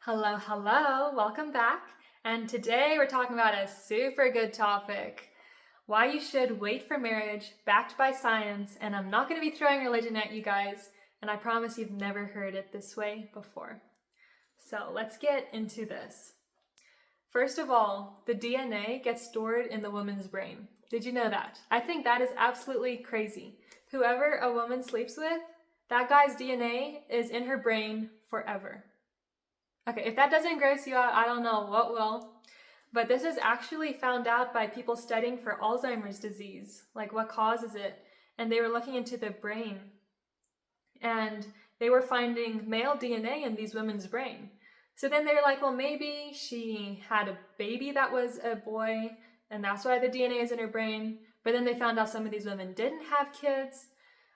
Hello, hello, welcome back. And today we're talking about a super good topic, why you should wait for marriage, backed by science. And I'm not going to be throwing religion at you guys, and I promise you've never heard it this way before. So let's get into this. First of all, the DNA gets stored in the woman's brain. Did you know that? I think that is absolutely crazy. Whoever a woman sleeps with, that guy's DNA is in her brain forever. Okay, if that doesn't gross you out, I don't know what will. But this is actually found out by people studying for Alzheimer's disease, like what causes it. And they were looking into the brain. And they were finding male DNA in these women's brain. So then they were like, well, maybe she had a baby that was a boy, and that's why the DNA is in her brain. But then they found out some of these women didn't have kids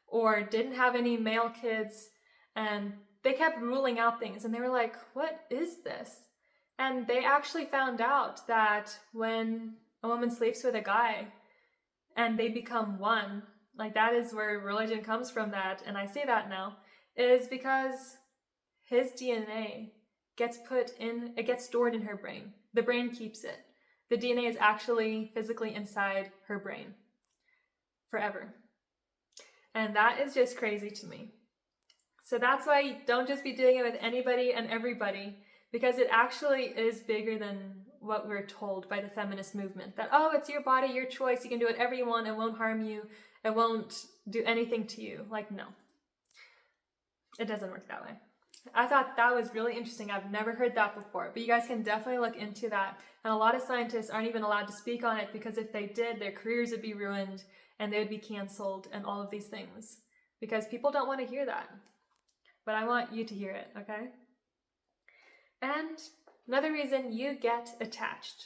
or didn't have any male kids. And they kept ruling out things, and they were like, what is this? And they actually found out that when a woman sleeps with a guy and they become one, like that is where religion comes from, that, and I say that now, is because his DNA gets stored in her brain. The brain keeps it. The DNA is actually physically inside her brain forever. And that is just crazy to me. So that's why you don't just be doing it with anybody and everybody, because it actually is bigger than what we're told by the feminist movement. That, oh, it's your body, your choice, you can do whatever you want, it won't harm you, it won't do anything to you. Like, no. It doesn't work that way. I thought that was really interesting. I've never heard that before, but you guys can definitely look into that. And a lot of scientists aren't even allowed to speak on it because if they did, their careers would be ruined and they would be canceled and all of these things because people don't want to hear that. But I want you to hear it, okay? And another reason, you get attached.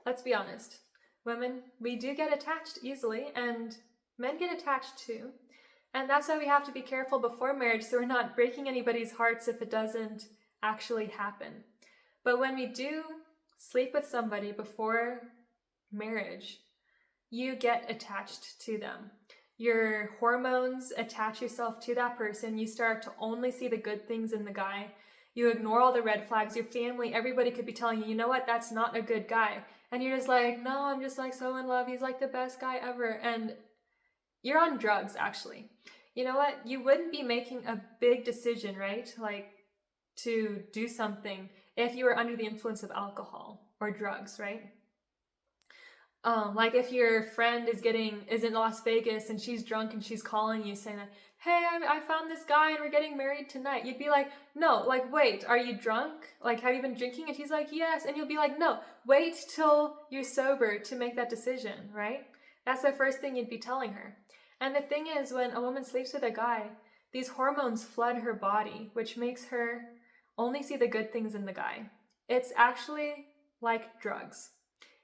Let's be honest. Women, we do get attached easily, and men get attached too. And that's why we have to be careful before marriage so we're not breaking anybody's hearts if it doesn't actually happen. But when we do sleep with somebody before marriage, you get attached to them. Your hormones attach yourself to that person. You start to only see the good things in the guy. You ignore all the red flags. Your family, everybody could be telling you, you know what, that's not a good guy. And you're just like, no, I'm just like so in love. He's like the best guy ever. And you're on drugs, actually. You know what? You wouldn't be making a big decision, right? Like to do something if you were under the influence of alcohol or drugs, right? Like if your friend is in Las Vegas and she's drunk and she's calling you saying that, hey, I found this guy and we're getting married tonight. You'd be like, no, like, wait, are you drunk? Like, have you been drinking? And she's like, yes. And you'll be like, no, wait till you're sober to make that decision, right? That's the first thing you'd be telling her. And the thing is, when a woman sleeps with a guy, these hormones flood her body, which makes her only see the good things in the guy. It's actually like drugs.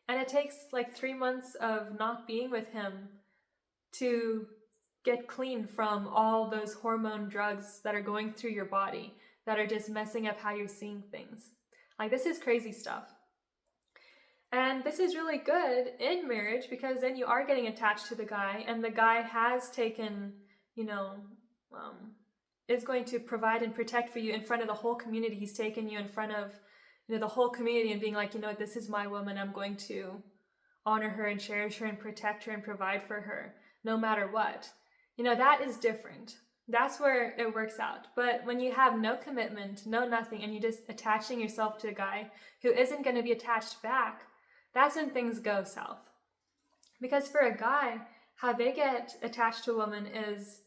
And it takes like 3 months of not being with him to get clean from all those hormone drugs that are going through your body that are just messing up how you're seeing things. Like, this is crazy stuff. And this is really good in marriage because then you are getting attached to the guy, and the guy has taken, is going to provide and protect for you in front of the whole community. He's taken you in front of the whole community and being like, this is my woman. I'm going to honor her and cherish her and protect her and provide for her no matter what. That is different. That's where it works out. But when you have no commitment, no nothing, and you're just attaching yourself to a guy who isn't going to be attached back, that's when things go south. Because for a guy, how they get attached to a woman is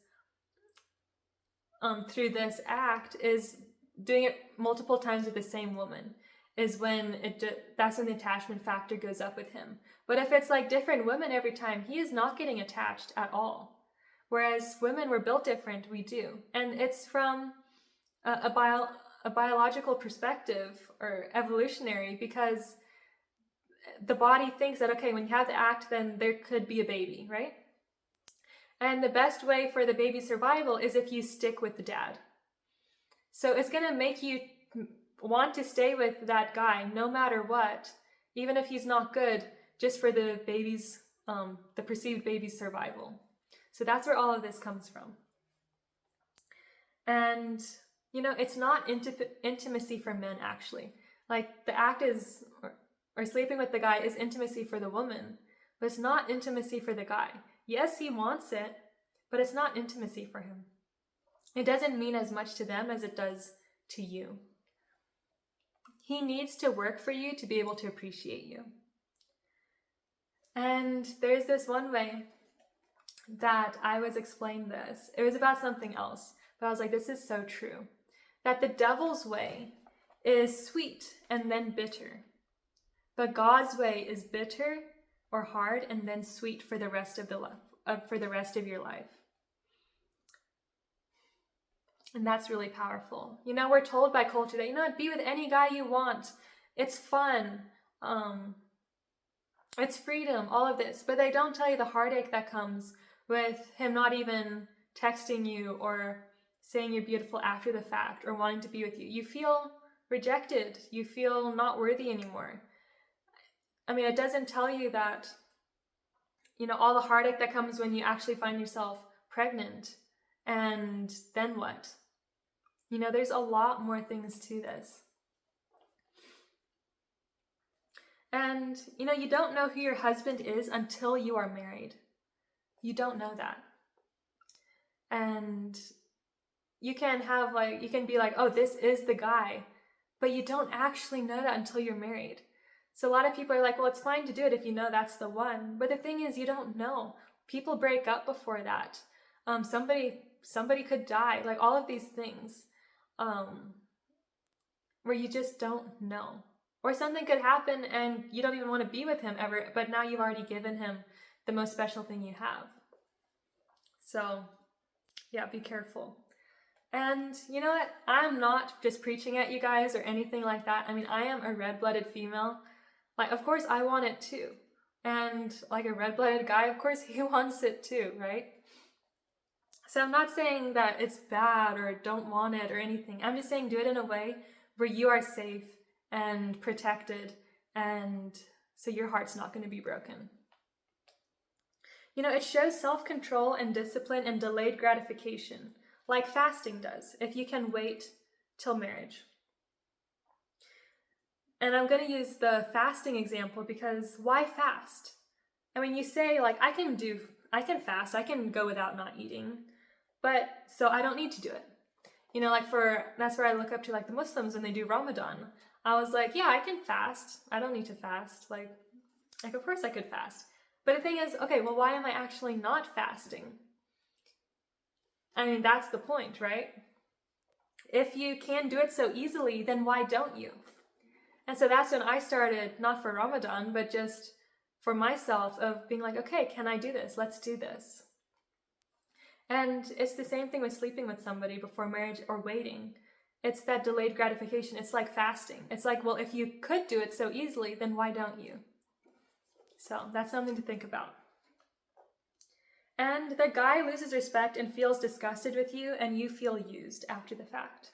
through this act is doing it multiple times with the same woman. Is when that's when the attachment factor goes up with him. But if it's like different women every time, he is not getting attached at all. Whereas women, we're built different, we do. And it's from a biological perspective or evolutionary, because the body thinks that, okay, when you have the act, then there could be a baby, right? And the best way for the baby's survival is if you stick with the dad. So it's going to make you want to stay with that guy no matter what, even if he's not good, just for the baby's, the perceived baby's survival. So that's where all of this comes from. And It's not intimacy for men, actually. Like, the act is, or sleeping with the guy is intimacy for the woman, but it's not intimacy for the guy. Yes, he wants it, but it's not intimacy for him. It doesn't mean as much to them as it does to you. He needs to work for you to be able to appreciate you. And there's this one way that I was explained this. It was about something else, but I was like, this is so true. That the devil's way is sweet and then bitter. But God's way is bitter or hard and then sweet for the rest of your life. And that's really powerful. We're told by culture that, be with any guy you want. It's fun. It's freedom, all of this. But they don't tell you the heartache that comes with him not even texting you or saying you're beautiful after the fact or wanting to be with you. You feel rejected. You feel not worthy anymore. It doesn't tell you that, all the heartache that comes when you actually find yourself pregnant. And then what? There's a lot more things to this. And, you don't know who your husband is until you are married. You don't know that. And you can be like, oh, this is the guy. But you don't actually know that until you're married. So a lot of people are like, well, it's fine to do it if you know that's the one. But the thing is, you don't know. People break up before that. Somebody could die. Like, all of these things where you just don't know. Or something could happen and you don't even want to be with him ever, but now you've already given him the most special thing you have. So, yeah, be careful. And you know what? I'm not just preaching at you guys or anything like that. I am a red-blooded female. Like, of course, I want it too. And like a red-blooded guy, of course, he wants it too, right? So I'm not saying that it's bad or don't want it or anything. I'm just saying do it in a way where you are safe and protected, and so your heart's not going to be broken. It shows self-control and discipline and delayed gratification, like fasting does, if you can wait till marriage. And I'm going to use the fasting example because why fast? You say, like, I can fast, I can go without not eating, but so I don't need to do it. That's where I look up to, like, the Muslims when they do Ramadan. I was like, yeah, I can fast. I don't need to fast. Like, of course I could fast. But the thing is, okay, well, why am I actually not fasting? That's the point, right? If you can do it so easily, then why don't you? And so that's when I started, not for Ramadan, but just for myself, of being like, okay, can I do this? Let's do this. And it's the same thing with sleeping with somebody before marriage or waiting. It's that delayed gratification. It's like fasting. It's like, well, if you could do it so easily, then why don't you? So that's something to think about. And the guy loses respect and feels disgusted with you, and you feel used after the fact.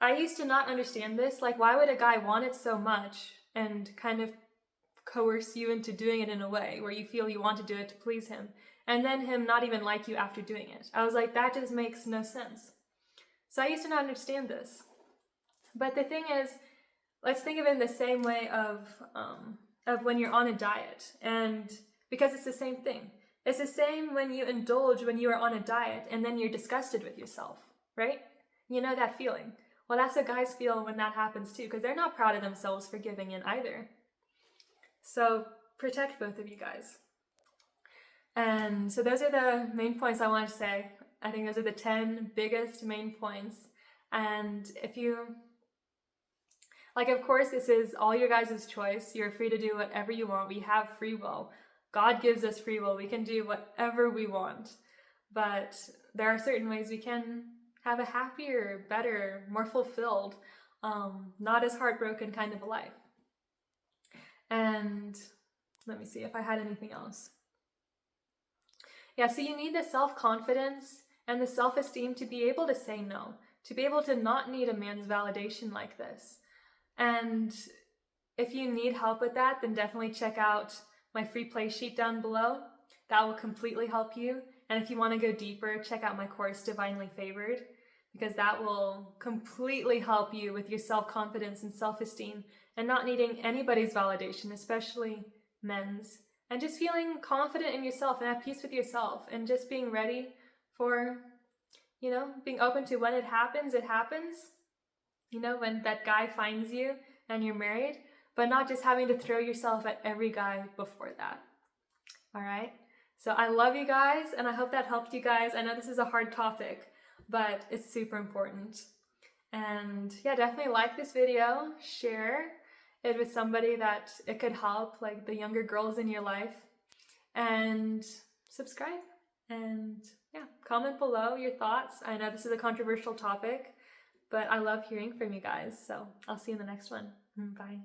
I used to not understand this. Like, why would a guy want it so much and kind of coerce you into doing it in a way where you feel you want to do it to please him, and then him not even like you after doing it? I was like, that just makes no sense. So I used to not understand this. But the thing is, let's think of it in the same way of when you're on a diet. And because it's the same thing. It's the same when you indulge when you are on a diet and then you're disgusted with yourself, right? You know that feeling. Well, that's what guys feel when that happens too, because they're not proud of themselves for giving in either. So protect both of you guys. And so those are the main points I want to say. I think those are the 10 biggest main points. And if you, like, of course, this is all your guys' choice. You're free to do whatever you want. We have free will. God gives us free will. We can do whatever we want. But there are certain ways we can have a happier, better, more fulfilled, not as heartbroken kind of a life. And let me see if I had anything else. Yeah, so you need the self-confidence and the self-esteem to be able to say no, to be able to not need a man's validation like this. And if you need help with that, then definitely check out my free play sheet down below. That will completely help you. And if you want to go deeper, check out my course, Divinely Favored. because that will completely help you with your self-confidence and self-esteem and not needing anybody's validation, especially men's, and just feeling confident in yourself and at peace with yourself and just being ready for, being open to when it happens, when that guy finds you and you're married, but not just having to throw yourself at every guy before that. All right? So I love you guys, and I hope that helped you guys. I know this is a hard topic, but it's super important. And yeah, definitely like this video, share it with somebody that it could help, like the younger girls in your life, and subscribe. And yeah, comment below your thoughts. I know this is a controversial topic, but I love hearing from you guys. So I'll see you in the next one. Bye.